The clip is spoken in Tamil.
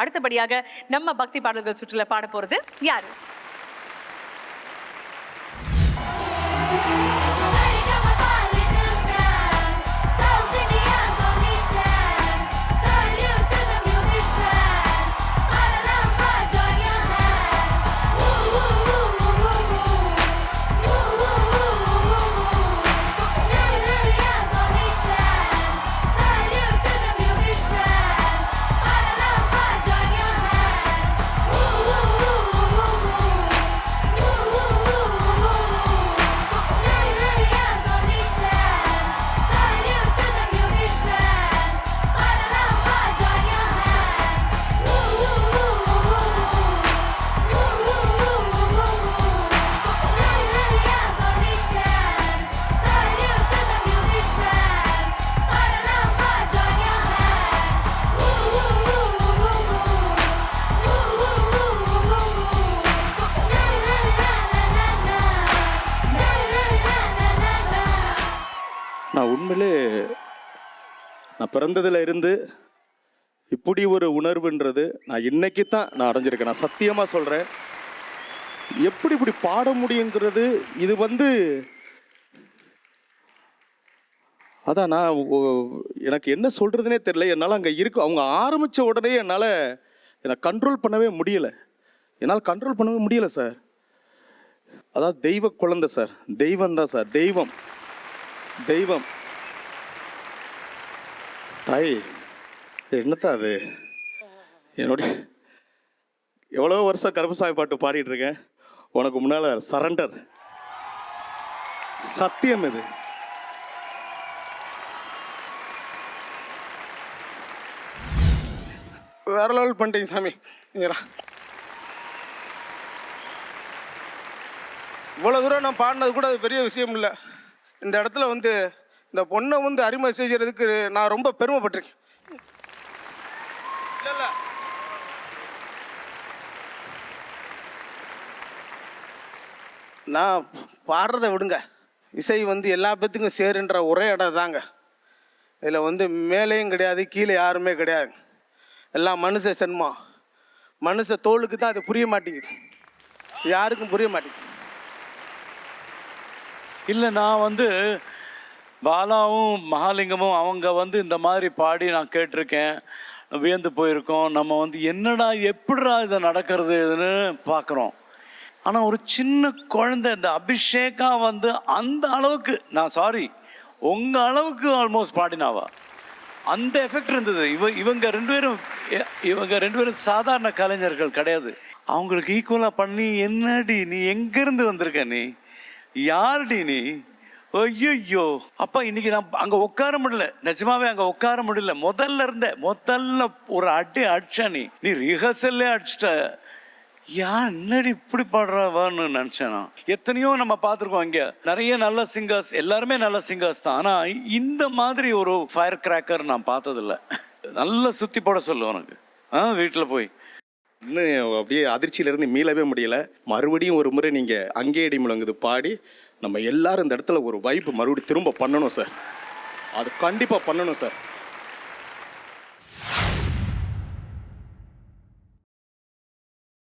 அடுத்தபடியாக நம்ம பக்தி பாடல்கள் சுற்றுல பாட போறது யாரு? நான் உண்மையிலே நான் பிறந்ததில் இருந்து இப்படி ஒரு உணர்வுன்றது நான் இன்னைக்கு தான் நான் அடைஞ்சிருக்கேன். நான் சத்தியமாக சொல்கிறேன், எப்படி இப்படி பாட முடியுங்கிறது இது அதான் நான் எனக்கு என்ன சொல்கிறதுனே தெரியல. என்னால் அங்கே அவங்க ஆரம்பித்த உடனே என்னை கண்ட்ரோல் பண்ணவே முடியலை. என்னால் கண்ட்ரோல் பண்ணவே முடியலை சார். அதாவது தெய்வ குழந்தை சார், தெய்வம் தான் சார், தெய்வம் தெய்வம் தாய். என்னத்தான் அது? என்னுடைய எவ்வளோ வருஷம் கருப்பசாமி பாட்டு பாடிட்டு இருக்கேன், உனக்கு முன்னால் சரண்டர். சத்தியம் இது. வேற லெவல் பண்ணிட்டீங்க சாமி. இவ்வளோ தூரம் நான் பாடினது கூட அது பெரிய விஷயம் இல்லை. இந்த இடத்துல இந்த பொண்ணை அறிமுகம் செய்கிறதுக்கு நான் ரொம்ப பெருமைப்பட்டிருக்கேன். இல்லை இல்லை, நான் பாடுறதை விடுங்க, இசை எல்லா பேத்துக்கும் சேருன்ற ஒரே இடம் தாங்க. இதில் மேலேயும் கிடையாது, கீழே யாருமே கிடையாது. எல்லாம் மனுஷ சென்மம், மனுஷ தோளுக்கு தான் அது புரிய மாட்டேங்குது, யாருக்கும் புரிய மாட்டேங்குது. இல்லை, நான் பாலாவும் மகாலிங்கமும் அவங்க இந்த மாதிரி பாடி நான் கேட்டிருக்கேன், வியந்து போயிருக்கோம். நம்ம என்னடா எப்படிடா இதை நடக்கிறதுன்னு பார்க்குறோம். ஆனால் ஒரு சின்ன குழந்தை இந்த அபிஷேகா அந்த அளவுக்கு, நான் சாரி, உங்கள் அளவுக்கு ஆல்மோஸ்ட் பாடினாவா, அந்த எஃபெக்ட் இருந்தது. இவங்க ரெண்டு பேரும் சாதாரண கலைஞர்கள் கிடையாது. அவங்களுக்கு ஈக்குவலாக பண்ணி, என்னடி நீ எங்கேருந்து வந்திருக்க, நீ யாருடி நீ? ஐயோ அப்பா, இன்னைக்கு நான் அங்கே உட்கார முடியல, நிஜமாவே அங்கே உட்கார முடியல. முதல்ல ஒரு அடி அடிச்சா, நீ ரிஹர்சல்லே அடிச்சிட்ட. என்னடி இப்படி பாடுறவான்னு நினச்சேன் நான். எத்தனையோ நம்ம பார்த்துருக்கோம், இங்கே நிறைய நல்ல சிங்கர்ஸ், எல்லாருமே நல்ல சிங்கர்ஸ் தான். ஆனால் இந்த மாதிரி ஒரு ஃபயர் கிராக்கர் நான் பார்த்ததில்ல. நல்லா சுற்றி போட சொல்லு உனக்கு வீட்டில் போய். இன்னும் அப்படியே அதிர்ச்சியிலேருந்து மீளவே முடியல. மறுபடியும் ஒரு முறை நீங்கள் அங்கே இடி முழங்குது பாடி நம்ம எல்லாரும் இந்த இடத்துல ஒரு வைப்பு மறுபடியும் திரும்ப பண்ணணும் சார். அது கண்டிப்பாக பண்ணணும் சார்.